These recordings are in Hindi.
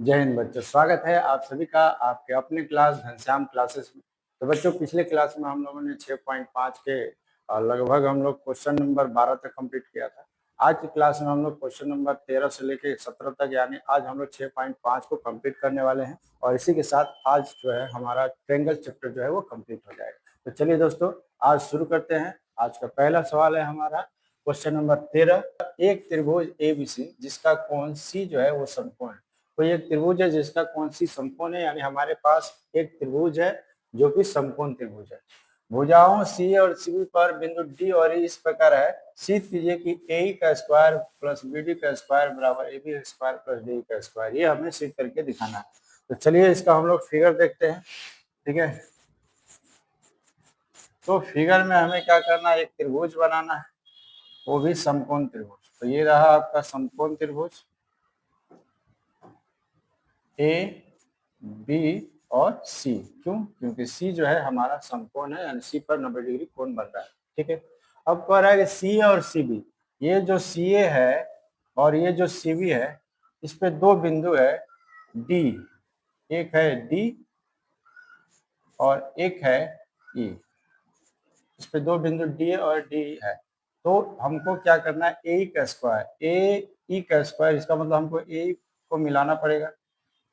जय हिंद बच्चों, स्वागत है आप सभी का आपके अपने क्लास घनश्याम क्लासेस में। तो बच्चों, पिछले क्लास में हम लोगों ने 6.5 के लगभग हम लोग क्वेश्चन नंबर 12 तक कंप्लीट किया था। आज की क्लास में हम लोग क्वेश्चन नंबर 13 से लेके 17 तक, यानी आज हम लोग 6.5 को कंप्लीट करने वाले हैं। और इसी के साथ आज जो है हमारा ट्रायंगल चैप्टर जो है वो कंप्लीट हो जाएगा। तो चलिए दोस्तों, आज शुरू करते हैं। आज का पहला सवाल है हमारा क्वेश्चन नंबर 13। एक त्रिभुज एबीसी जिसका कोण सी जो है वो समकोण है। कोई एक त्रिभुज है जिसका कोण सी समकोण है, यानी हमारे पास एक त्रिभुज है जो कि समकोण त्रिभुज है। भुजाओं सी और सी पर बिंदु डी और ई इस प्रकार है। सिद्ध कीजिए कि ए का स्क्वायर प्लस बी डी का स्क्वायर बराबर A B square plus D का स्क्वायर। ये हमें सिद्ध करके दिखाना है। तो चलिए इसका हम लोग फिगर देखते हैं। ठीक है, तो फिगर में हमें क्या करना है, एक त्रिभुज बनाना है, वो भी समकोण त्रिभुज। तो ये रहा आपका समकोण त्रिभुज ए बी और सी। क्यों? क्योंकि सी जो है हमारा समकोण है, यानी सी पर 90 डिग्री कोण बन रहा है। ठीक है, अब कह रहा है कि सी और सी बी, ये जो सी ए है और ये जो सी बी है, इस पे दो बिंदु है डी। एक है डी और एक है ई। इस पे दो बिंदु डी और डी है। तो हमको क्या करना है, ए का स्क्वायर ए ई का स्क्वायर, इसका मतलब हमको ए को मिलाना पड़ेगा।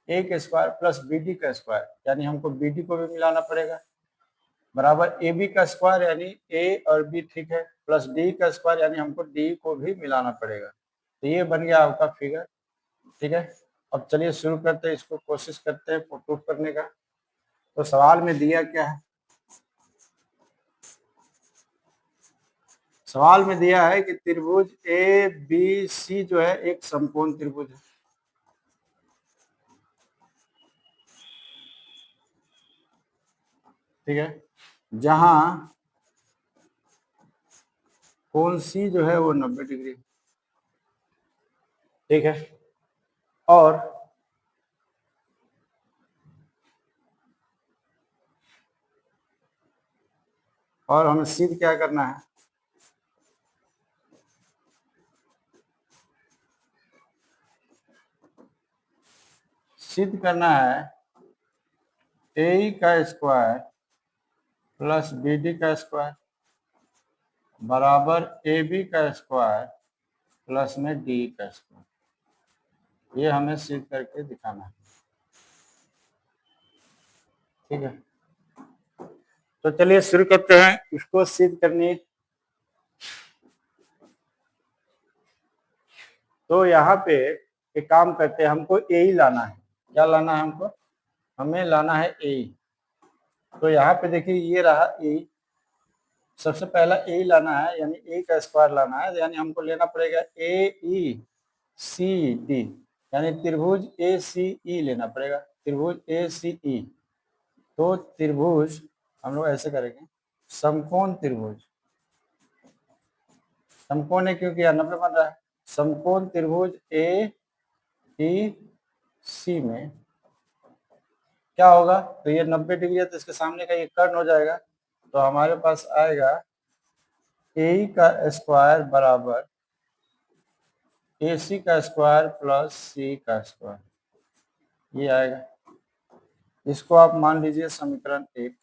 ए का स्क्वायर प्लस बी डी का स्क्वायर, यानी हमको बी डी को भी मिलाना पड़ेगा, बराबर ए बी का स्क्वायर, यानी ए और बी, ठीक है, प्लस डी का स्क्वायर, यानी हमको डी को भी मिलाना पड़ेगा। तो ये बन गया आपका फिगर। ठीक है, अब चलिए शुरू करते हैं, इसको कोशिश करते हैं प्रूफ करने का। तो सवाल में दिया क्या है, सवाल में दिया है कि त्रिभुज ए बी सी जो है एक समकोण त्रिभुज है। ठीक है, जहां कोण सी जो है वो 90 डिग्री। ठीक है, और हमें सिद्ध क्या करना है, सिद्ध करना है ए का स्क्वायर प्लस बी डी का स्क्वायर बराबर ए बी का स्क्वायर प्लस में डी का स्क्वायर। ये हमें सिद्ध करके दिखाना है। ठीक है, तो चलिए शुरू करते हैं इसको सिद्ध करने। तो यहाँ पे एक काम करते हैं, हमको ए ही लाना है। क्या लाना है हमको? हमें लाना है ए। तो यहाँ पे देखिए ये रहा ए। सबसे पहला ए लाना है, यानी ए का स्क्वायर लाना है, यानी हमको लेना पड़ेगा ए ई सी डी, यानी त्रिभुज ए सी ई लेना पड़ेगा, त्रिभुज ए सी ई। तो त्रिभुज हम लोग ऐसे करेंगे, समकोण त्रिभुज, समकोण है क्योंकि यहाँ 90 बन रहा है। समकोण त्रिभुज ए ई सी में क्या होगा, तो ये 90 डिग्री है, तो इसके सामने का ये कर्ण हो जाएगा। तो हमारे पास आएगा ए का स्क्वायर बराबर ए सी का स्क्वायर प्लस सी का स्क्वायर, ये आएगा। इसको आप मान लीजिए समीकरण 1।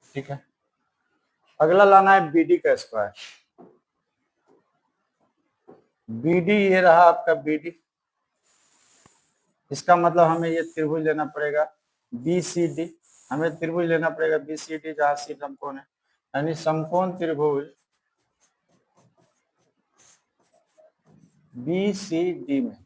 ठीक है, अगला लाना है बी डी का स्क्वायर। बी डी ये रहा आपका बी डी, इसका मतलब हमें ये त्रिभुज लेना पड़ेगा बी सी डी। हमें त्रिभुज लेना पड़ेगा बी सी डी, जहाँ सी समकोण है, यानी समकोण त्रिभुज बी सी डी में,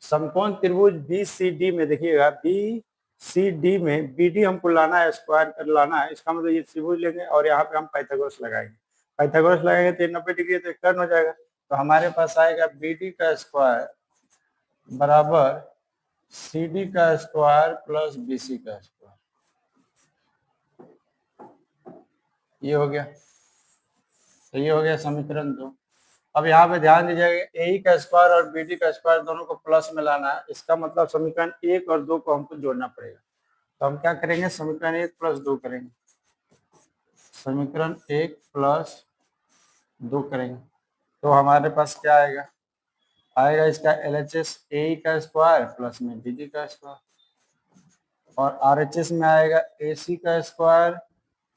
समकोण त्रिभुज बी सी डी में देखिएगा, बी सी डी में बी डी हमको लाना है, स्क्वायर कर लाना है। इसका मतलब ये त्रिभुज लेंगे और यहाँ पे हम पाइथागोरस लगाएंगे। पाइथागोरस लगाएंगे तो 90 डिग्री तो कर्ण हो जाएगा। तो हमारे पास आएगा बी डी का स्क्वायर बराबर सी डी का स्क्वायर प्लस बी सी का स्क्वायर, ये हो गया। तो ये हो गया समीकरण 2। अब यहाँ पे ध्यान दीजिएगा, ए का स्क्वायर और बी डी का स्क्वायर दोनों को प्लस में लाना है। इसका मतलब समीकरण 1 और 2 को हमको जोड़ना पड़ेगा। तो हम क्या करेंगे, समीकरण 1 प्लस 2 करेंगे, समीकरण 1 प्लस 2 करेंगे। तो हमारे पास क्या आएगा, आएगा इसका LHS ए का स्क्वायर प्लस में BD का स्क्वायर, और RHS में आएगा AC का स्क्वायर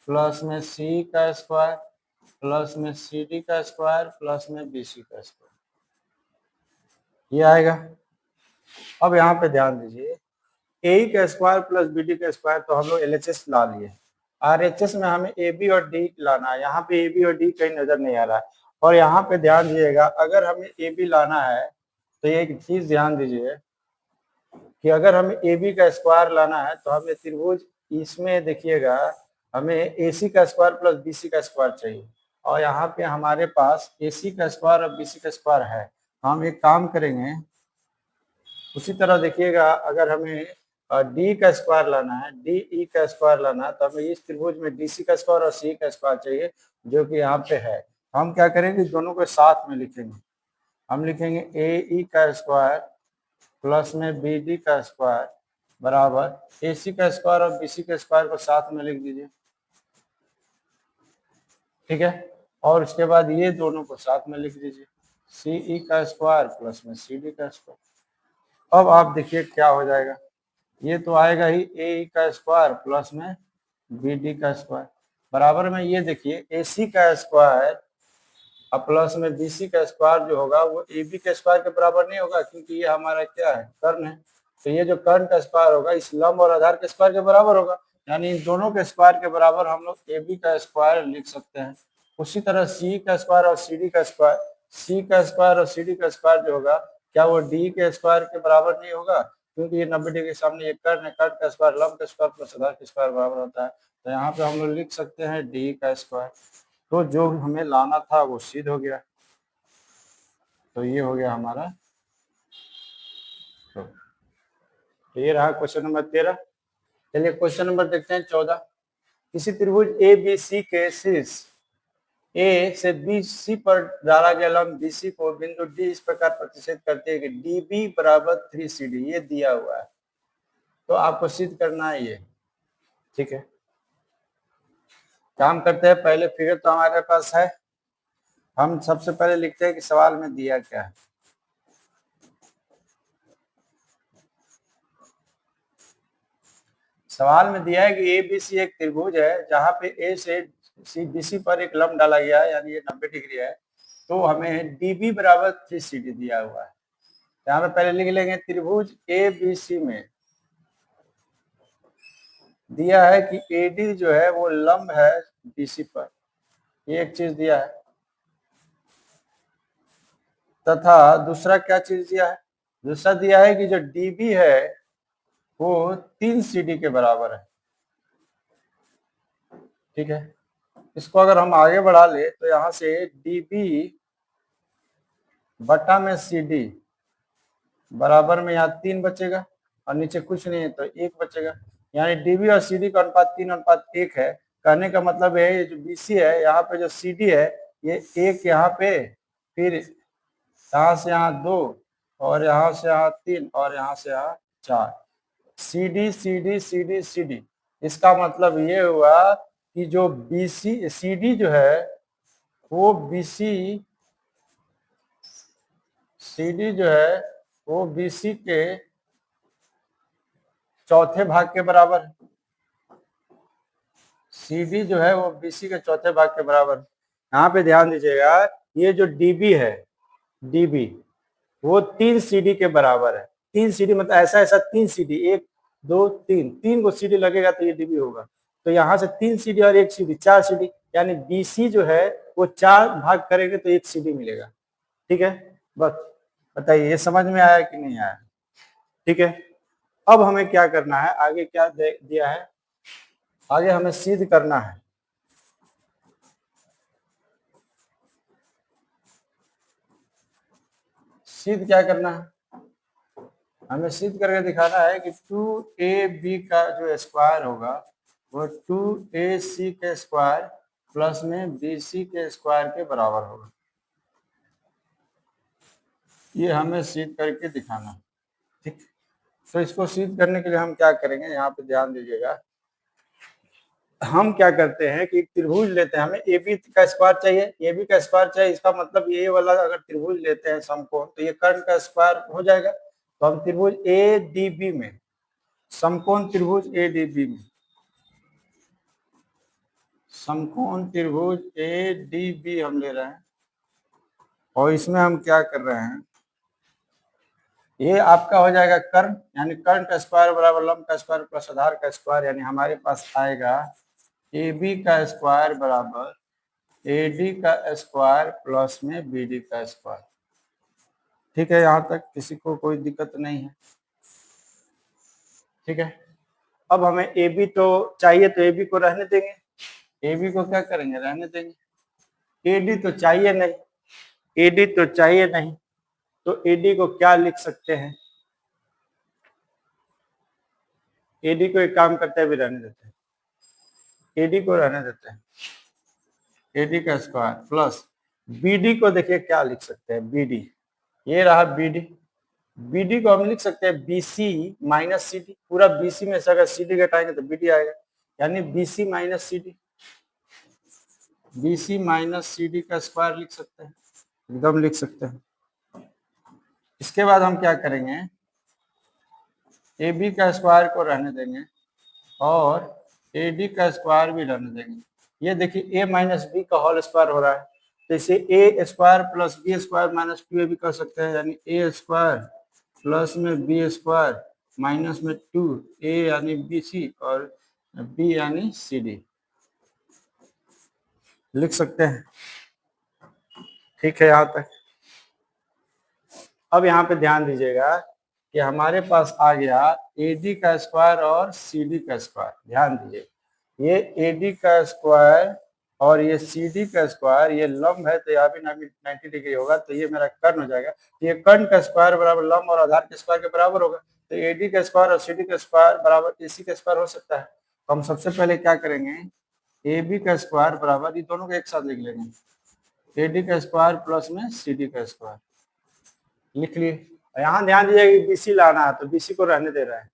प्लस में C का स्क्वायर प्लस में CD का स्क्वायर प्लस में BC का स्क्वायर, ये आएगा। अब यहाँ पे ध्यान दीजिए, ए का स्क्वायर प्लस BD का स्क्वायर तो हम लोग LHS ला लिए, RHS में हमें AB और D लाना है। यहाँ पे AB और D कहीं नजर नहीं आ रहा है। और यहाँ पे ध्यान दीजिएगा, अगर हमें AB लाना है तो एक चीज ध्यान दीजिए कि अगर हमें AB का स्क्वायर लाना है तो हमें त्रिभुज, इसमें देखिएगा हमें AC का स्क्वायर प्लस BC का स्क्वायर चाहिए, और यहाँ पे हमारे पास AC का स्क्वायर और BC का स्क्वायर है। हम एक काम करेंगे, उसी तरह देखिएगा अगर हमें D का स्क्वायर लाना है, DE का स्क्वायर लाना है, तो हमें इस त्रिभुज में DC का स्क्वायर और C का स्क्वायर चाहिए, जो कि यहाँ पे है। हम क्या करेंगे, दोनों को साथ में लिखेंगे। हम लिखेंगे AE का स्क्वायर प्लस में BD का स्क्वायर बराबर AC का स्क्वायर और BC का स्क्वायर को साथ में लिख दीजिए, ठीक है। और उसके बाद ये दोनों को साथ में लिख दीजिए, CE का स्क्वायर प्लस में CD का स्क्वायर। अब आप देखिए क्या हो जाएगा, ये तो आएगा ही AE का स्क्वायर प्लस में BD का स्क्वायर बराबर में, ये देखिए AC का स्क्वायर और प्लस में BC का स्क्वायर जो होगा वो AB के स्क्वायर के बराबर नहीं होगा, क्योंकि ये हमारा क्या है, कर्ण है। तो ये जो कर्ण का स्क्वायर होगा इस लंब और आधार के स्क्वायर के बराबर होगा, यानी इन दोनों के स्क्वायर के बराबर हम लोग AB का स्क्वायर लिख सकते हैं। उसी तरह C का स्क्वायर और CD का स्क्वायर, C का स्क्वायर और CD का स्क्वायर जो होगा, क्या वो D के स्क्वायर के बराबर नहीं होगा, क्योंकि ये 90 डिग्री के सामने ये कर्ण है, कर्ण का स्क्वायर लंब का स्क्वायर प्लस आधार के स्क्वायर बराबर होता है। तो यहाँ पे हम लोग लिख सकते हैं D का स्क्वायर। तो जो हमें लाना था वो सिद्ध हो गया। तो ये हो गया हमारा। तो ये रहा क्वेश्चन नंबर 13। चलिए क्वेश्चन नंबर देखते हैं 14। किसी त्रिभुज ए बी सी के शीर्ष ए से बी सी पर डाला गया लंब BC को बिंदु D इस प्रकार प्रतिष्ठित करते हैं कि DB बराबर 3CD, ये दिया हुआ है। तो आपको सिद्ध करना है ये, ठीक है। काम करते हैं, पहले फिगर तो हमारे पास है, हम सबसे पहले लिखते हैं कि सवाल में दिया क्या है। सवाल में दिया है कि ABC एक त्रिभुज है जहां पे A से BC पर एक लंब डाला गया है, यानी ये 90 डिग्री है। तो हमें DB बराबर 3CD दिया हुआ है। यहाँ पे पहले लिख लेंगे त्रिभुज ABC में दिया है कि AD जो है वो लंब है BC पर, ये एक चीज दिया है। तथा दूसरा क्या चीज दिया है, दूसरा दिया है कि जो DB है वो 3CD के बराबर है, ठीक है। इसको अगर हम आगे बढ़ा ले तो यहाँ से DB बटा में CD बराबर में यहाँ 3 बचेगा और नीचे कुछ नहीं है तो 1 बचेगा, यानी DB और CD का अनुपात 3:1 है। कहने का मतलब है ये जो BC है, यहाँ पे जो CD है ये 1 यहाँ पे, फिर यहाँ से यहाँ 2 और यहाँ से यहाँ 3 और यहाँ से यहाँ 4, CD CD CD CD। इसका मतलब ये हुआ कि जो BC CD जो है वो CD जो है वो BC के चौथे भाग के बराबर है। CD जो है वो BC के चौथे भाग के बराबर है। यहाँ पे ध्यान दीजिएगा, ये जो DB है, DB वो 3CD के बराबर है। 3CD मतलब ऐसा ऐसा 3CD, 1 2 3, 3 को CD लगेगा तो ये DB होगा। तो यहाँ से 3CD और 1 CD, 4 CD, यानी BC जो है वो 4 भाग करेंगे तो 1 CD मिलेगा, ठीक है। बस बताइए ये समझ में आया कि नहीं आया, ठीक है। अब हमें क्या करना है, आगे क्या दिया है, आगे हमें सिद्ध करना है। सिद्ध क्या करना है, हमें सिद्ध करके दिखाना है कि 2AB का जो स्क्वायर होगा वो 2AC के स्क्वायर प्लस में BC के स्क्वायर के बराबर होगा। ये हमें सिद्ध करके दिखाना है, ठीक। तो इसको सिद्ध करने के लिए हम क्या करेंगे, यहाँ पे ध्यान दीजिएगा। हम क्या करते हैं कि त्रिभुज लेते हैं, हमें ए बी का स्क्वायर चाहिए, ए बी का स्क्वायर चाहिए, इसका मतलब ये वाला अगर त्रिभुज लेते हैं समकोण तो ये कर्ण का स्क्वायर हो जाएगा। तो हम त्रिभुज ए डी बी में, समकोण त्रिभुज ए डी बी में, समकोण त्रिभुज ए डी बी हम ले रहे हैं और इसमें हम क्या कर रहे हैं, ये आपका हो जाएगा कर्ण, यानी कर्ण का स्क्वायर बराबर लंब का स्क्वायर प्लस आधार का स्क्वायर, यानी हमारे पास आएगा ए बी का स्क्वायर बराबर ए डी का स्क्वायर प्लस में बी डी का स्क्वायर। ठीक है, यहाँ तक किसी को कोई दिक्कत नहीं है? ठीक है, अब हमें ए बी तो चाहिए तो ए बी को रहने देंगे, ए बी को क्या करेंगे, रहने देंगे। ए डी तो चाहिए नहीं, ए डी तो चाहिए नहीं, तो ए डी को क्या लिख सकते हैं, ए डी को एक काम करते हैं, भी रहने देते हैं, ए डी को रहने देते हैं, ए डी का स्क्वायर प्लस बी डी को देखिए क्या लिख सकते हैं, बी डी, ये रहा बी डी, बी डी को हम लिख सकते हैं B C minus C D, पूरा बी सी में से अगर सी डी घटाएंगे तो बी डी आएगा, यानी B C minus C D, B C minus C D का स्क्वायर लिख सकते हैं, एकदम लिख सकते हैं। इसके बाद हम क्या करेंगे, ए बी का स्क्वायर को रहने देंगे और ए डी का स्क्वायर भी रहने देंगे। ये देखिए ए माइनस बी का होल स्क्वायर हो रहा है, तो इसे A square plus B square minus two A भी कर सकते हैं, यानी ए स्क्वायर प्लस में बी स्क्वायर माइनस में टू ए यानी बी सी और बी यानी सी डी लिख सकते हैं। ठीक है, यहाँ तक। अब यहाँ पे ध्यान दीजिएगा कि हमारे पास आ गया ए डी का स्क्वायर और सी डी का स्क्वायर। ध्यान दीजिए, ये ए डी का स्क्वायर और ये सी डी का स्क्वायर, ये लंब है तो यहाँ भी 90 डिग्री होगा, तो ये मेरा कर्ण हो जाएगा। ये कर्ण का स्क्वायर बराबर लंब और आधार के स्क्वायर के बराबर होगा, तो ए डी का स्क्वायर और सी डी का स्क्वायर बराबर ए सी का स्क्वायर हो सकता है। तो हम सबसे पहले क्या करेंगे, ए बी का स्क्वायर बराबर, ये दोनों को एक साथ लिख लेंगे, ए डी का स्क्वायर प्लस में सी डी का स्क्वायर लिख लिए। यहाँ ध्यान दीजिएगा कि बीसी लाना है तो बीसी को रहने दे रहा है,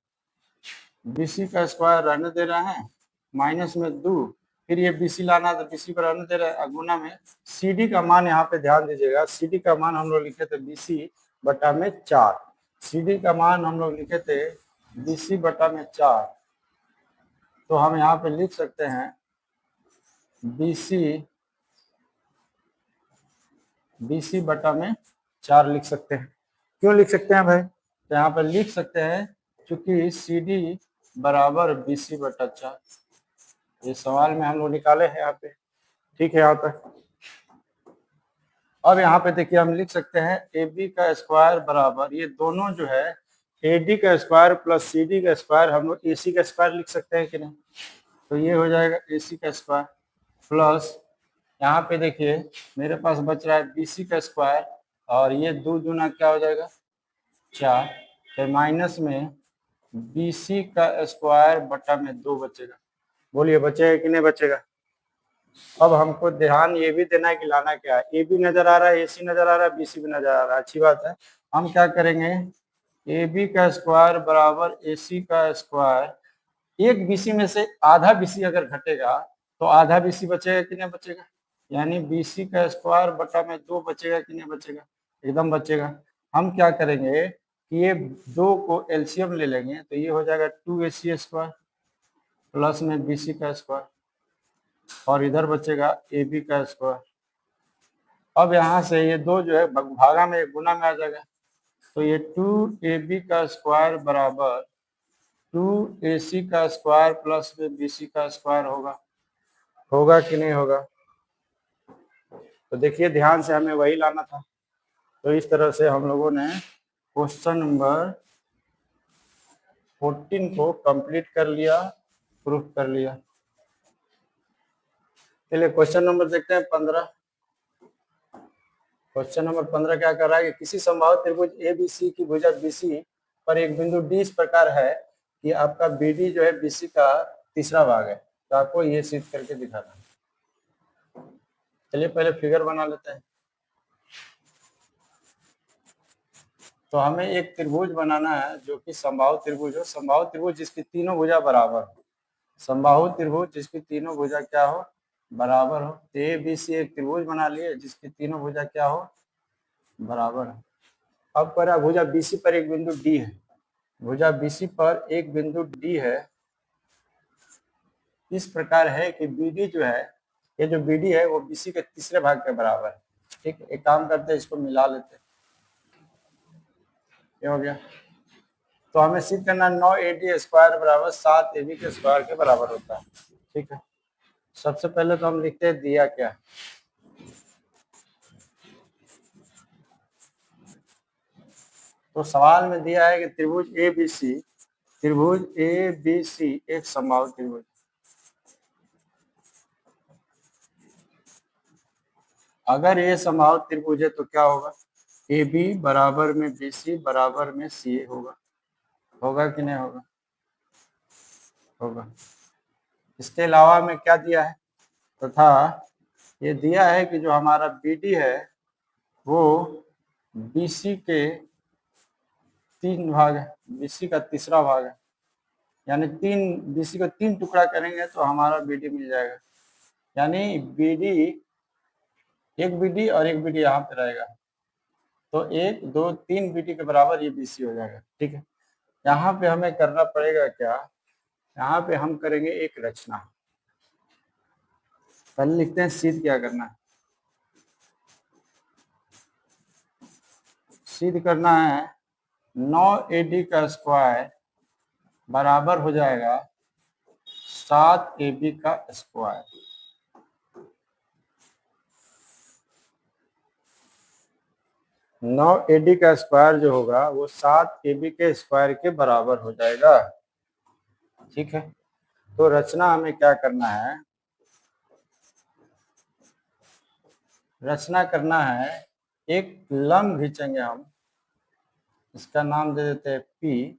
बीसी का स्क्वायर रहने दे रहा है माइनस में 2, फिर ये बीसी लाना है तो बीसी को रहने दे रहा है, गुना में सीडी का मान, यहाँ पे ध्यान दीजिएगा सीडी का मान हम लोग लिखे थे बीसी बटा में 4, सीडी का मान हम लोग लिखे थे बीसी बटा में 4, तो हम यहाँ पे लिख सकते हैं बीसी बटा में 4 लिख सकते हैं। क्यों लिख सकते हैं भाई, तो यहाँ पर लिख सकते हैं क्योंकि सी डी बराबर बी सी बटा 4, ये सवाल में हम लोग निकाले हैं यहाँ पे। ठीक है, यहाँ तक। अब यहाँ पे देखिए हम लिख सकते हैं ए बी का स्क्वायर बराबर, ये दोनों जो है ए डी का स्क्वायर प्लस सी डी का स्क्वायर, हम लोग ए सी का स्क्वायर लिख सकते हैं कि नहीं, तो ये हो जाएगा ए सी का स्क्वायर प्लस, यहाँ पे देखिए मेरे पास बच रहा है बी सी का स्क्वायर और ये 2 दूना क्या हो जाएगा 4, तो माइनस में बी सी का स्क्वायर बटा में 2 बचेगा। बोलिए बचेगा कि नहीं बचेगा। अब हमको ध्यान ये भी देना है कि लाना क्या है, ए बी नजर आ रहा है, ए सी नजर आ रहा है, बी सी भी नजर आ रहा है, अच्छी बात है। हम क्या करेंगे, ए बी का स्क्वायर बराबर ए सी का स्क्वायर, एक बी सी में से आधा बी सी अगर घटेगा तो आधा बी सी बचेगा कि नहीं बचेगा, यानी बी सी का स्क्वायर बटा में 2 बचेगा कि नहीं बचेगा, एकदम बचेगा। हम क्या करेंगे कि ये 2 को एलसीएम ले लेंगे, तो ये हो जाएगा 2ac स्क्वायर प्लस में बी सी का स्क्वायर और इधर बचेगा ए बी का स्क्वायर। अब यहाँ से ये 2 जो है भागा में गुना में आ जाएगा, तो ये 2ab का स्क्वायर बराबर 2ac का स्क्वायर प्लस में bc का स्क्वायर होगा कि नहीं होगा। तो देखिए ध्यान से हमें वही लाना था। तो इस तरह से हम लोगों ने क्वेश्चन नंबर 14 को कंप्लीट कर लिया, प्रूफ कर लिया। चलिए क्वेश्चन नंबर देखते हैं 15। क्वेश्चन नंबर 15 क्या कर रहा है कि किसी संभावित त्रिभुज ए बी सी की भुजा बीसी पर एक बिंदु डी इस प्रकार है कि आपका बी डी जो है बीसी का तीसरा भाग है, तो आपको ये सिद्ध करके दिखाना है। चलिए पहले फिगर बना लेते हैं। तो हमें एक त्रिभुज बनाना है जो कि संभावित त्रिभुज हो, संभावित त्रिभुज जिसकी तीनों भुजा बराबर हो, समबाहु त्रिभुज जिसकी तीनों भुजा क्या हो, बराबर हो। तो ए बी सी एक त्रिभुज बना लिए जिसकी तीनों भुजा क्या हो, बराबर हो। अब पर भुजा बीसी पर एक बिंदु डी है, भुजा बीसी पर एक बिंदु डी है, इस प्रकार है कि बीडी जो है, ये जो बीडी है वो बीसी के तीसरे भाग के बराबर है। ठीक, एक काम करते हैं, इसको मिला लेते हैं, ये हो गया। तो हमें सिद्ध करना 9 स्क्वायर बराबर 7 के स्क्वायर के बराबर होता है। ठीक है, सबसे पहले तो हम लिखते हैं दिया क्या। तो सवाल में दिया है कि त्रिभुज ए बी सी, त्रिभुज ए बी सी एक समबाहु त्रिभुज। अगर ये समबाहु त्रिभुज है तो क्या होगा, ए बी बराबर में बी सी बराबर में सी ए होगा, होगा कि नहीं होगा, होगा। इसके अलावा में क्या दिया है, तथा ये दिया है कि जो हमारा बी डी है वो बी सी के 3 भाग है, बी सी का तीसरा भाग है, यानी 3 बी सी को 3 टुकड़ा करेंगे तो हमारा बी डी मिल जाएगा। यानी बी डी, एक बी डी और एक बी डी यहाँ पे रहेगा, तो 1 2 3 बी डी के बराबर ये बी सी हो जाएगा। ठीक है, यहाँ पे हमें करना पड़ेगा क्या, यहाँ पे हम करेंगे एक रचना। पहले लिखते हैं सिद्ध क्या करना है। सिद्ध करना है 9 का स्क्वायर बराबर हो जाएगा 7 का स्क्वायर। नौ एडी का स्क्वायर जो होगा वो 7 के स्क्वायर के बराबर हो जाएगा। ठीक है, तो रचना हमें क्या करना है, रचना करना है, एक लंब खींचेंगे हम, इसका नाम दे देते हैं P,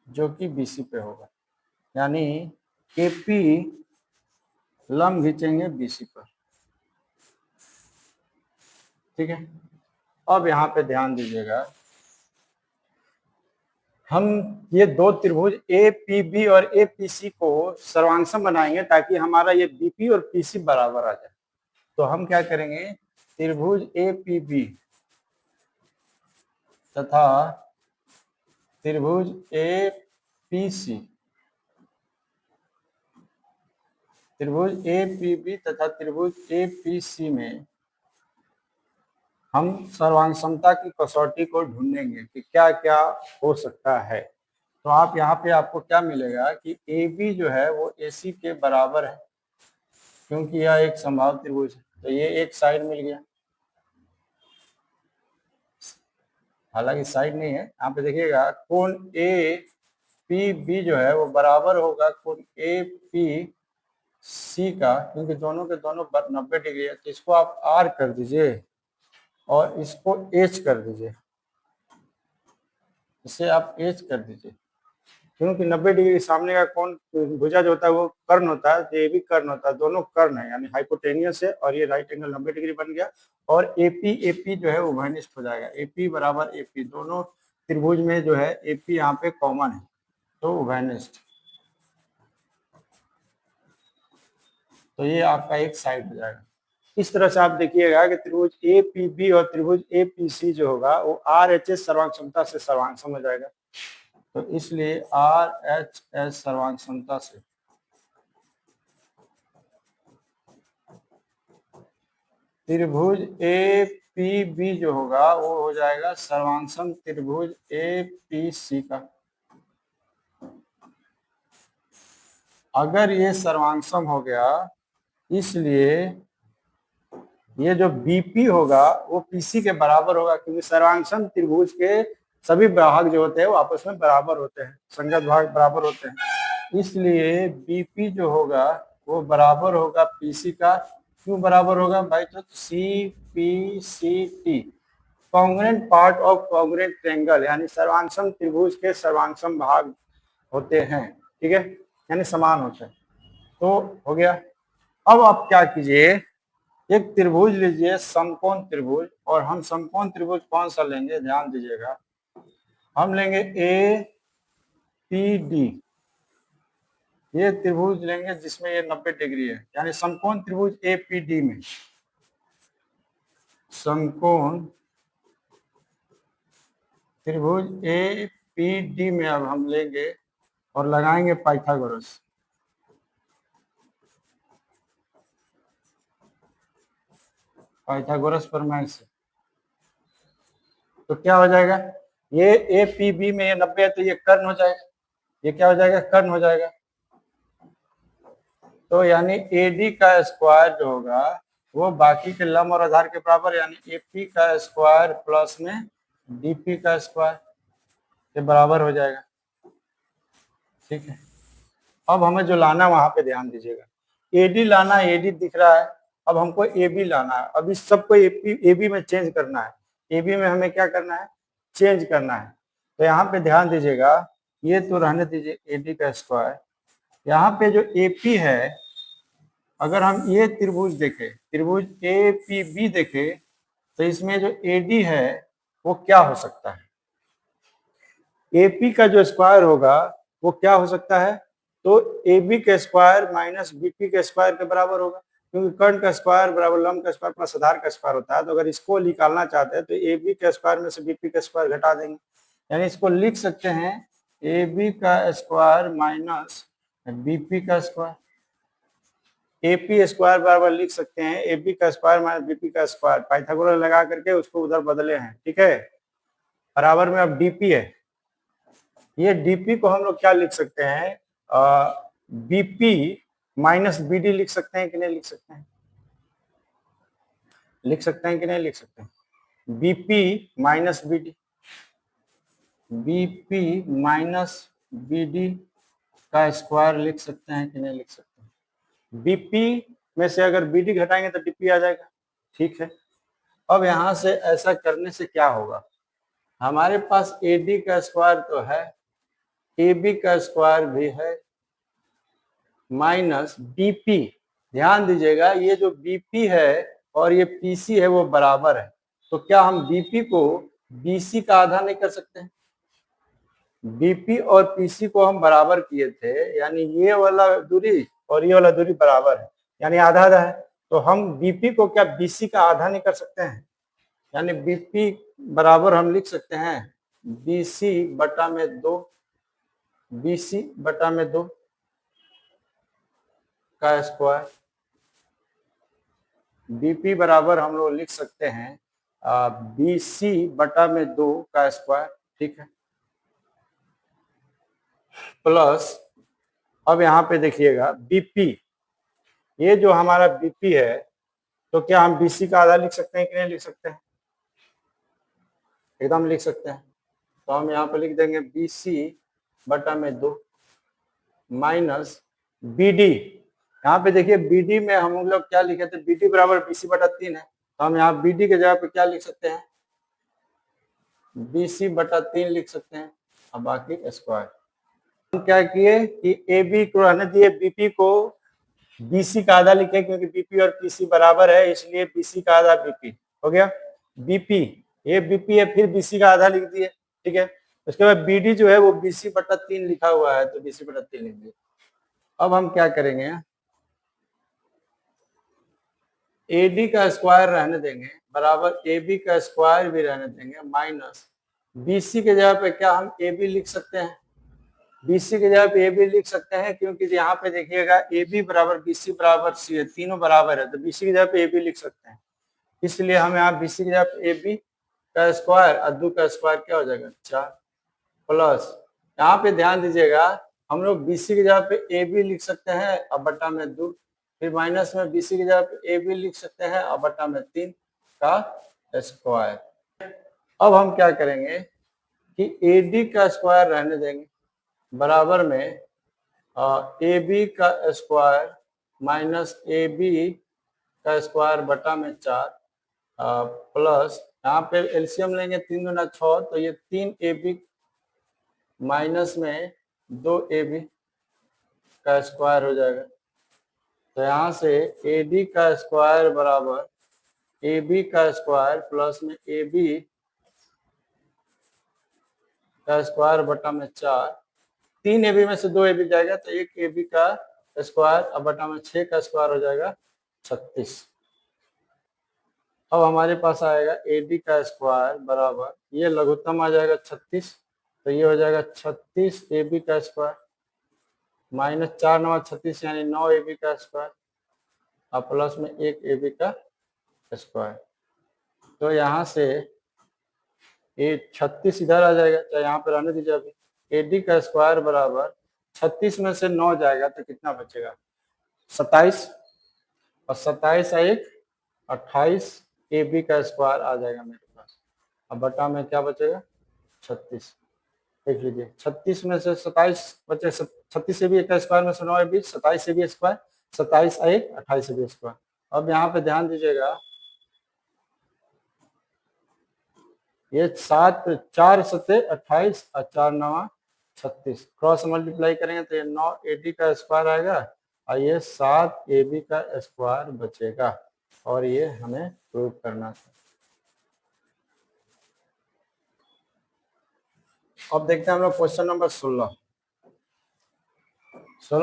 जो कि BC पे होगा, यानी KP लंब खींचेंगे BC पर। ठीक है, अब यहाँ पे ध्यान दीजिएगा, हम ये दो त्रिभुज APB और APC को सर्वांगसम बनाएंगे ताकि हमारा ये BP और PC बराबर आ जाए। तो हम क्या करेंगे, त्रिभुज APB तथा त्रिभुज APC, त्रिभुज APB तथा त्रिभुज APC में हम सर्वांग समता की कसौटी को ढूंढेंगे कि क्या क्या हो सकता है। तो आप यहाँ पे आपको क्या मिलेगा कि AB जो है वो AC के बराबर है, क्योंकि यह एक समबाहु त्रिभुज है, तो ये एक साइड मिल गया। हालांकि साइड नहीं है, यहाँ पे देखिएगा कोण APB जो है वो बराबर होगा कोण APC का, क्योंकि दोनों के दोनों 90 डिग्री है। तो इसको आप R कर दीजिए और इसको H कर दीजिए, इसे आप H कर दीजिए, क्योंकि 90 डिग्री सामने का कोण भुजा जो होता है वो कर्ण होता है, तो ये भी कर्ण होता है, दोनों कर्ण है, यानी हाइपोटेनियस है, और ये राइट एंगल 90 डिग्री बन गया। और AP जो है वो उभयनिष्ठ हो जाएगा, AP बराबर AP, दोनों त्रिभुज में जो है AP यहाँ पे कॉमन है, तो उभयनिष्ठ। तो ये आपका एक साइड हो जाएगा। इस तरह से आप देखिएगा कि त्रिभुज APB और त्रिभुज APC जो होगा वो RHS सर्वांग क्षमता से सर्वांगसम हो जाएगा। तो इसलिए RHS सर्वांग क्षमता से त्रिभुज APB जो होगा वो हो जाएगा सर्वांगसम त्रिभुज APC का। अगर ये सर्वांगसम हो गया, इसलिए ये जो BP होगा वो PC के बराबर होगा, क्योंकि सर्वांगसम त्रिभुज के सभी भाग जो होते हैं वो आपस में बराबर होते हैं, संगत भाग बराबर होते हैं। इसलिए BP जो होगा वो बराबर होगा PC का। क्यों बराबर होगा भाई, तो CPCT congruent part of congruent triangle, यानी सर्वांगसम त्रिभुज के सर्वांगसम भाग होते हैं। ठीक है, यानी समान होते हैं। तो हो गया। अब आप क्या कीजिए, एक त्रिभुज लीजिए समकोण त्रिभुज, और हम समकोण त्रिभुज कौन सा लेंगे, ध्यान दीजिएगा, हम लेंगे APD। ये त्रिभुज लेंगे जिसमें ये 90 डिग्री है, यानी समकोण त्रिभुज एपीडी में, समकोण त्रिभुज एपीडी में अब हम लेंगे और लगाएंगे पाइथागोरस। पाइथागोरस प्रमेय से तो क्या हो जाएगा, ये ए पी बी में ये 90 है तो ये कर्ण हो जाएगा, ये क्या हो जाएगा, कर्ण हो जाएगा। तो यानी ए डी का स्क्वायर जो होगा वो बाकी के लंब और आधार के बराबर, यानी ए पी का स्क्वायर प्लस में डी पी का स्क्वायर के बराबर हो जाएगा। ठीक है, अब हमें जो लाना वहां पे ध्यान दीजिएगा, ए डी लाना, ए डी दिख रहा है, अब हमको ए बी लाना है। अब इस सबको ए बी में चेंज करना है, ए बी में हमें क्या करना है, चेंज करना है। तो यहाँ पे ध्यान दीजिएगा, ये तो रहने दीजिए ए डी का स्क्वायर, यहाँ पे जो ए पी है, अगर हम ये त्रिभुज देखें, त्रिभुज ए पी बी देखें, तो इसमें जो ए डी है वो क्या हो सकता है, ए पी का जो स्क्वायर होगा वो क्या हो सकता है, तो ए बी का स्क्वायर माइनस बी पी के स्क्वायर के बराबर होगा, क्योंकि कर्ण का स्क्वायर बराबर लंब का स्क्वायर प्लस आधार का स्क्वायर होता है। तो अगर इसको निकालना चाहते हैं तो ए बी के स्क्वायर में से बी पी का स्क्वायर घटा देंगे, यानी इसको लिख सकते हैं ए बी का स्क्वायर माइनस बी पी का स्क्वायर। ए पी स्क्वायर बराबर लिख सकते हैं ए बी का स्क्वायर माइनस बी पी का स्क्वायर, पाइथागोरस लगा करके उसको उधर बदले हैं। ठीक है, बराबर में अब डीपी है, ये डीपी को हम लोग क्या लिख सकते हैं, बीपी माइनस बीडी लिख सकते हैं कि नहीं लिख सकते हैं, लिख सकते हैं कि नहीं लिख सकते हैं, BP minus BD, BP minus BD का स्क्वायर लिख सकते हैं कि नहीं लिख सकते हैं। बीपी में से अगर बीडी घटाएंगे तो डीपी आ जाएगा। ठीक है, अब यहां से ऐसा करने से क्या होगा, हमारे पास ए डी का स्क्वायर तो है, ए बी का स्क्वायर भी है, माइनस बीपी, ध्यान दीजिएगा ये जो बीपी है और ये पीसी है वो बराबर है, तो क्या हम बीपी को बीसी का आधा नहीं कर सकते हैं, बीपी और पीसी को हम बराबर किए थे, यानी ये वाला दूरी और ये वाला दूरी बराबर है, यानी आधा आधा है, तो हम बीपी को क्या बीसी का आधा नहीं कर सकते हैं, यानी बीपी बराबर हम लिख सकते हैं बीसी बटा में 2, बीसी बटा में 2 का स्क्वायर, बीपी बराबर हम लोग लिख सकते हैं बीसी बटा में 2 का स्क्वायर। ठीक है, प्लस अब यहाँ पे देखिएगा बीपी, ये जो हमारा बीपी है तो क्या हम बीसी का आधा लिख सकते हैं कि नहीं लिख सकते हैं, एकदम लिख सकते हैं। तो हम यहाँ पे लिख देंगे बीसी बटा में 2 माइनस बीडी, यहाँ पे देखिए बीडी में हम लोग क्या लिखे थे, बीडी बराबर बीसी बटा 3 है, तो हम यहाँ बीडी के जगह पे क्या लिख सकते हैं, बीसी बटा 3 लिख सकते हैं, अब बाकी स्क्वायर। हम क्या किए कि ए बी को रहने दिए, बीपी को बीसी का आधा लिखे, क्योंकि बीपी और पीसी बराबर है इसलिए बीसी का आधा बीपी हो गया, बीपी ये बीपी है फिर बीसी का आधा लिख दिए। ठीक है, उसके बाद बीडी जो है वो बीसी बटा 3 लिखा हुआ है तो बीसी बटा 3 लिख दिए। अब हम क्या करेंगे, ए डी का स्क्वायर रहने देंगे बराबर ए बी का स्क्वायर भी रहने देंगे माइनस बीसी के जगह पे क्या हम ए बी लिख सकते हैं, बीसी के जगह पे ए बी लिख सकते हैं, क्योंकि यहाँ पे देखिएगा ए बी बराबर बीसी बराबर सी है, तीनों बराबर है, तो बीसी की जगह पे ए बी लिख सकते हैं, इसलिए हम यहाँ बीसी की जगह पे ए बी का स्क्वायर और 2 का स्क्वायर क्या हो जाएगा 4, प्लस यहाँ पे ध्यान दीजिएगा हम लोग बीसी की जगह पे ए बी लिख सकते हैं और बटा में 2, फिर माइनस में बीसी की जगह पे ए बी लिख सकते हैं और बटा में 3 का स्क्वायर। अब हम क्या करेंगे कि ए डी का स्क्वायर रहने देंगे बराबर में ए बी का स्क्वायर माइनस ए बी का स्क्वायर बटा में 4 प्लस यहाँ पे एलसीएम लेंगे 3 गुना 6, तो ये 3 ए बी माइनस में 2 ए बी का स्क्वायर हो जाएगा। तो यहाँ से ए डी का स्क्वायर बराबर ए बी का स्क्वायर प्लस में ए बी का स्क्वायर बटा में 4 3 AB में से 2 AB जाएगा तो 1 AB का स्क्वायर अब बटा में 6 का स्क्वायर हो जाएगा 36। अब हमारे पास आएगा AD का स्क्वायर बराबर ये लघुत्तम आ जाएगा 36, तो ये हो जाएगा 36 AB का स्क्वायर माइनस 4 9 36 यानी 9 AB का स्क्वायर और प्लस में 1 AB का स्क्वायर। तो यहाँ से ये 36 इधर आ जाएगा, चाहे यहाँ पे रहने दीजिए अभी। AD का स्क्वायर बराबर 36 में से 9 जाएगा तो कितना बचेगा 27 और 27 1 28 AB का स्क्वायर आ जाएगा मेरे पास। अब बटा में क्या बचेगा 36। देख लीजिए 36 में से 27 बचे 36 AB का स्क्वायर में से 9 AB 27 AB square 27 1 28 AB square. अब यहाँ पे ध्यान दीजिएगा ये 7 4 सत्ते 28 और 4 9 36 क्रॉस मल्टीप्लाई करेंगे तो ये 9 AD का स्क्वायर आएगा और ये 7 AB का स्क्वायर बचेगा और ये हमें प्रूव करना था। अब देखते हैं हम लोग क्वेश्चन नंबर 16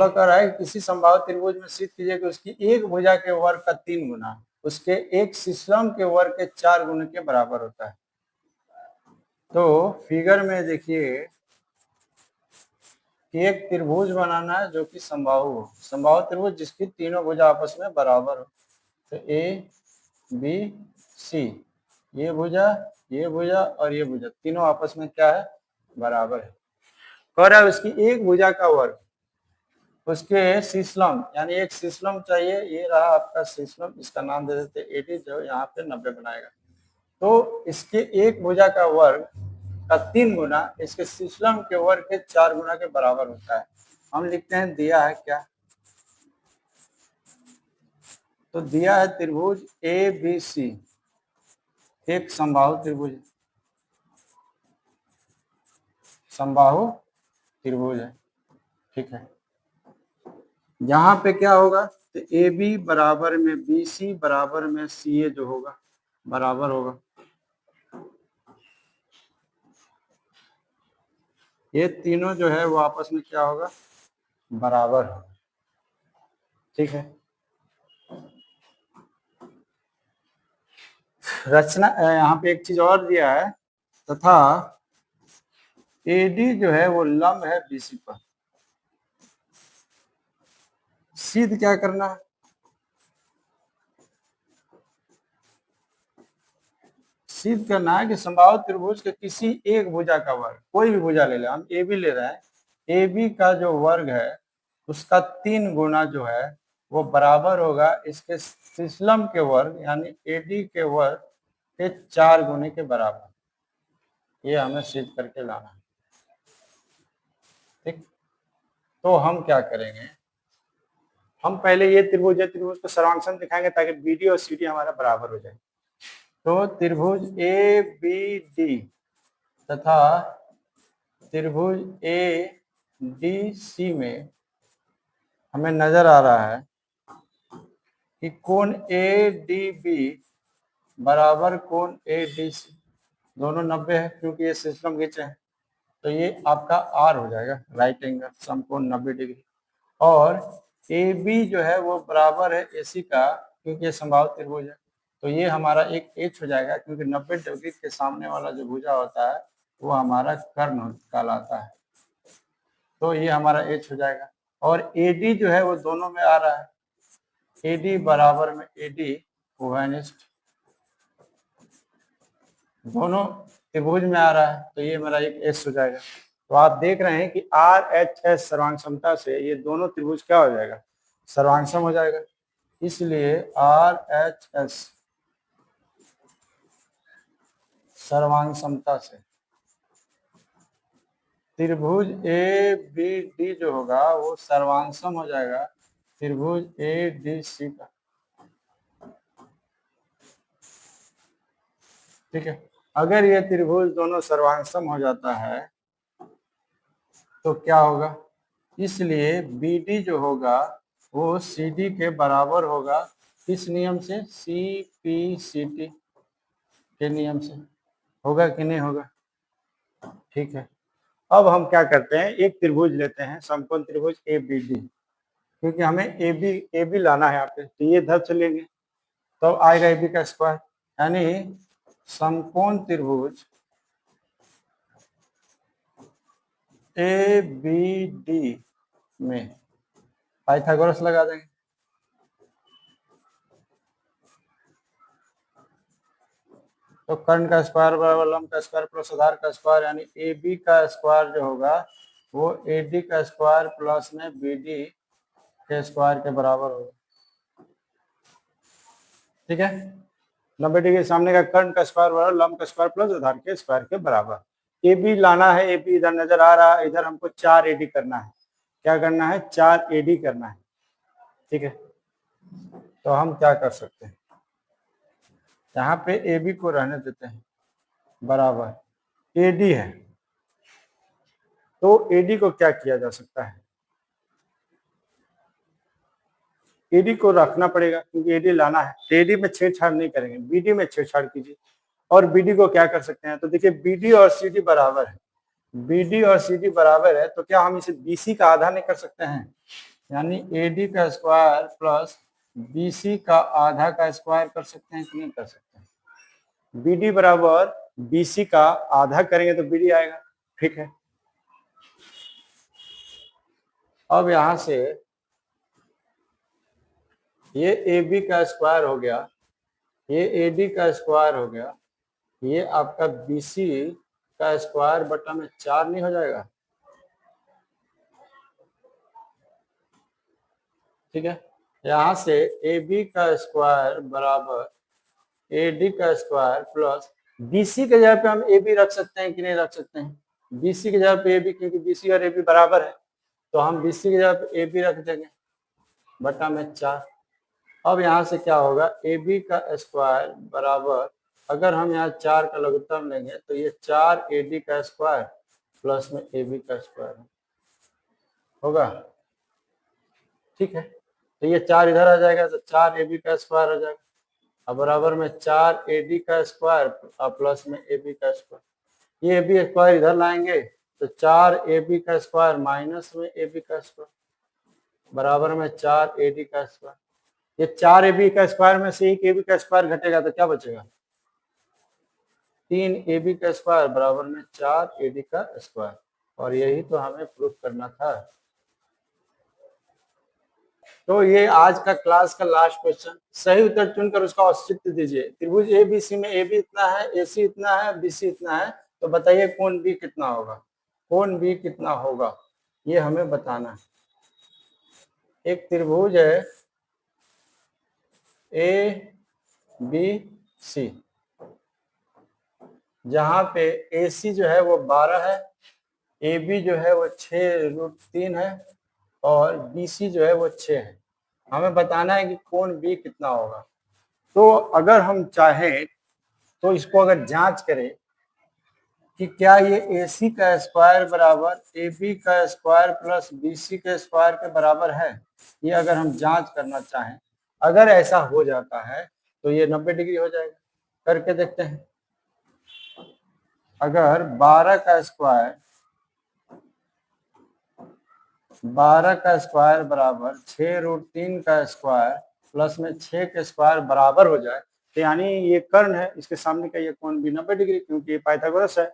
कह रहा है किसी संभावित त्रिभुज में सिद्ध कीजिए कि उसकी एक भुजा के वर्ग का 3 गुना उसके एक सिस्टम के वर्ग के 4 गुने के बराबर होता है। तो फिगर में देखिए कि एक त्रिभुज बनाना है जो कि समबाहु हो, समबाहु त्रिभुज जिसकी तीनों भुजा आपस में बराबर हो। तो A B C ये भुजा और ये भुजा तीनों आपस में क्या है बराबर है। कह रहा है उसकी एक भुजा का वर्ग उसके सिस्लम यानी एक सिस्लम चाहिए, ये रहा आपका सिस्लम, इसका नाम दे देते AD जो यहाँ पे 90 बनाएगा। तो इसके एक भुजा का वर्ग का 3 गुना इसके सिस्लम के वर्ग के 4 गुना के बराबर होता है। हम लिखते हैं दिया है क्या, तो दिया है त्रिभुज ABC एक समबाहु त्रिभुज है, ठीक है। यहाँ पे क्या होगा तो AB बराबर में BC बराबर में CA जो होगा बराबर होगा, ये तीनों जो है वो आपस में क्या होगा बराबर होगा, ठीक है। रचना यहाँ पे एक चीज और दिया है तथा AD जो है वो लंब है BC पर। सिद्ध क्या करना है, सिद्ध करना है कि समबाहु त्रिभुज के किसी एक भुजा का वर्ग, कोई भी भुजा ले ले, हम AB ले रहे हैं, AB का जो वर्ग है उसका 3 गुना जो है वो बराबर होगा इसके सिस्लम के वर्ग यानी AD के वर्ग के 4 गुने के बराबर। ये हमें सिद्ध करके लाना है, ठीक। तो हम क्या करेंगे, हम पहले ये त्रिभुज को सर्वांग दिखाएंगे ताकि BD और CD हमारा बराबर हो जाए। तो त्रिभुज ABD तथा त्रिभुज ADC में हमें नजर आ रहा है कि कोण ADB बराबर कोण ADC दोनों 90 है क्योंकि ये सिस्टम खींचे हैं, तो ये आपका R हो जाएगा राइट एंगल समकोण 90 डिग्री। और AB जो है वो बराबर है AC का क्योंकि ये समबाहु त्रिभुज है, तो ये हमारा एक H हो जाएगा क्योंकि 90 डिग्री के सामने वाला जो भुजा होता है वो हमारा कर्ण कहलाता है, तो ये हमारा H हो जाएगा। और AD जो है वो दोनों में आ रहा है, AD बराबर में AD कोहेनिस्ट दोनों त्रिभुज में आ रहा है, तो ये मेरा एक S हो जाएगा। तो आप देख रहे हैं कि RHS सर्वांग समता से ये दोनों त्रिभुज क्या हो जाएगा सर्वांगसम हो जाएगा, इसलिए RHS सर्वांग समता से त्रिभुज ABD जो होगा वो सर्वांगसम हो जाएगा त्रिभुज ADC का, ठीक है। अगर ये त्रिभुज दोनों सर्वांगसम हो जाता है तो क्या होगा, इसलिए BD जो होगा वो CD के बराबर होगा, किस नियम से CPCT के नियम से, होगा कि नहीं होगा, ठीक है। अब हम क्या करते हैं, एक त्रिभुज लेते हैं, समकोण त्रिभुज ABD, क्योंकि हमें ए बी लाना है यहाँ पे, तो ये इधर से लेंगे तो आएगा AB का स्क्वायर, यानी समकोण त्रिभुज ABD में पाइथागोरस लगा देंगे। तो कर्ण का स्क्वायर बराबर लंब का स्क्वायर प्लस आधार का स्क्वायर, यानी AB का स्क्वायर जो होगा वो AD का स्क्वायर प्लस में BD के स्क्वायर के बराबर होगा। ठीक है, 90 डिग्री सामने का कर्ण का स्क्वायर बराबर लंब का स्क्वायर प्लस आधार के स्क्वायर के बराबर। AB लाना है, AB इधर नजर आ रहा है, इधर हमको 4 AD करना है। क्या करना है, 4 AD करना है। ठीक है, तो हम क्या कर सकते हैं, यहाँ पे AB को रहने देते हैं बराबर AD है, तो AD को क्या किया जा सकता है, AD को रखना पड़ेगा क्योंकि AD लाना है, तो AD में छेड़छाड़ नहीं करेंगे, BD में छेड़छाड़ कीजिए। और BD को क्या कर सकते हैं, तो देखिए BD और CD बराबर है, BD और CD बराबर है, तो क्या हम इसे BC का आधा नहीं कर सकते हैं, यानी AD का स्क्वायर प्लस BC का आधा का स्क्वायर कर सकते हैं कि नहीं कर सकते हैं। BD बराबर BC का आधा करेंगे तो BD आएगा। ठीक है, अब यहां से ये AB का स्क्वायर हो गया, ये AD का स्क्वायर हो गया, ये आपका BC का स्क्वायर बटा में 4 नहीं हो जाएगा। ठीक है, यहाँ से AB का स्क्वायर बराबर AD का स्क्वायर प्लस BC के जगह पे हम AB रख सकते हैं कि नहीं रख सकते हैं, BC की जगह पे AB, क्योंकि BC और AB बराबर है, तो हम BC की जगह पे AB रख देंगे बटा में 4। अब यहाँ से क्या होगा, AB का स्क्वायर बराबर, अगर हम यहाँ 4 का लघुत्तम लेंगे तो ये 4 AD का स्क्वायर प्लस में AB का स्क्वायर होगा। ठीक है, तो ये 4 इधर आ जाएगा तो 4 AB का स्क्वायर हो जाएगा, अब बराबर में 4 AD का स्क्वायर प्लस में AB का स्क्वायर, ये AB स्क्वायर इधर लाएंगे तो 4 AB का स्क्वायर माइनस में AB का स्क्वायर बराबर में 4 AD का स्क्वायर। ये 4 AB का स्क्वायर में से 1 AB का स्क्वायर घटेगा तो क्या बचेगा, 3 AB का स्क्वायर बराबर में 4 AD का स्क्वायर, और यही तो हमें प्रूफ करना था। तो ये आज का क्लास का लास्ट क्वेश्चन, सही उत्तर चुनकर उसका औचित्य दीजिए। त्रिभुज ABC में AB इतना है, AC इतना है, BC इतना है, तो बताइए कोण B कितना होगा, कोण B कितना होगा ये हमें बताना है। एक त्रिभुज है ABC, जहां पे AC जो है वो 12 है, AB जो है वो 6√3 है, और BC जो है वो 6 है। हमें बताना है कि कोण B कितना होगा। तो अगर हम चाहें तो इसको अगर जांच करें कि क्या ये AC का स्क्वायर बराबर AB का स्क्वायर प्लस BC के स्क्वायर के बराबर है, ये अगर हम जांच करना चाहें, अगर ऐसा हो जाता है तो ये 90 डिग्री हो जाएगा। करके देखते हैं, अगर 12 का स्क्वायर बराबर 6√3 का स्क्वायर प्लस में 6 के स्क्वायर बराबर हो जाए, तो यानी ये कर्ण है, इसके सामने का ये कोण भी 90 डिग्री, क्योंकि ये पाइथागोरस है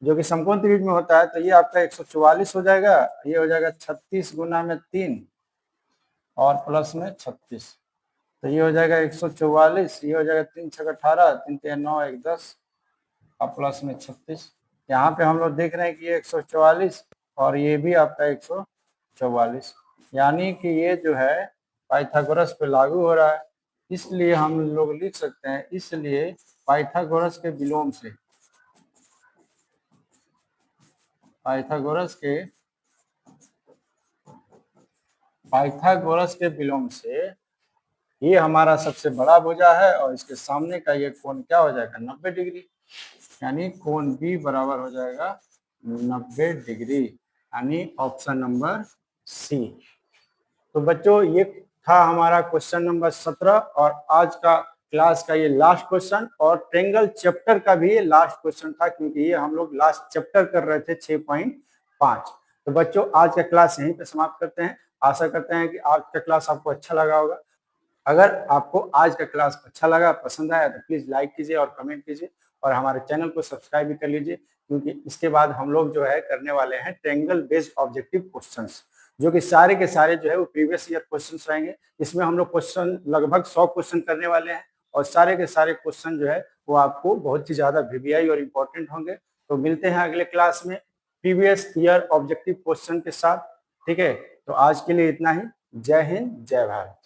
जो कि समकोण त्रिभुज में होता है। तो ये आपका 144 हो जाएगा, ये हो जाएगा 36 गुना में 3 और प्लस में 36, तो ये हो जाएगा 144, ये हो जाएगा 3 छक 18, 3 3 9 1 10 और प्लस में 36। यहाँ पे हम लोग देख रहे हैं कि ये 144 और ये भी आपका 144, यानी कि ये जो है पाइथागोरस पे लागू हो रहा है। इसलिए हम लोग लिख सकते हैं, इसलिए पाइथागोरस के विलोम से, पाइथागोरस के विलोम से ये हमारा सबसे बड़ा भुजा है, और इसके सामने का ये कोण क्या हो जाएगा, 90 डिग्री, यानी कोण B बराबर हो जाएगा 90 डिग्री, यानी ऑप्शन नंबर सी। तो बच्चों ये था हमारा क्वेश्चन नंबर 17 और आज का क्लास का ये लास्ट क्वेश्चन और ट्रेंगल चैप्टर का भी ये लास्ट क्वेश्चन था, क्योंकि ये हम लोग लास्ट चैप्टर कर रहे थे 6.5। तो बच्चों आज का क्लास यहीं पे समाप्त करते हैं। आशा करते हैं कि आज का क्लास आपको अच्छा लगा होगा। अगर आपको आज का क्लास अच्छा लगा, पसंद आया, तो प्लीज लाइक कीजिए और कमेंट कीजिए और हमारे चैनल को सब्सक्राइब भी कर लीजिए, क्योंकि इसके बाद हम लोग जो है करने वाले हैं ट्रायंगल बेस्ड ऑब्जेक्टिव क्वेश्चंस, जो कि सारे के सारे जो है वो प्रीवियस ईयर क्वेश्चंस रहेंगे। इसमें हम लोग क्वेश्चन लगभग 100 क्वेश्चन करने वाले हैं और सारे के सारे क्वेश्चन जो है वो आपको बहुत ही ज्यादा वीवीआई और इम्पोर्टेंट होंगे। तो मिलते हैं अगले क्लास में प्रीवियस ईयर ऑब्जेक्टिव क्वेश्चन के साथ। ठीक है, तो आज के लिए इतना ही। जय हिंद, जय भारत।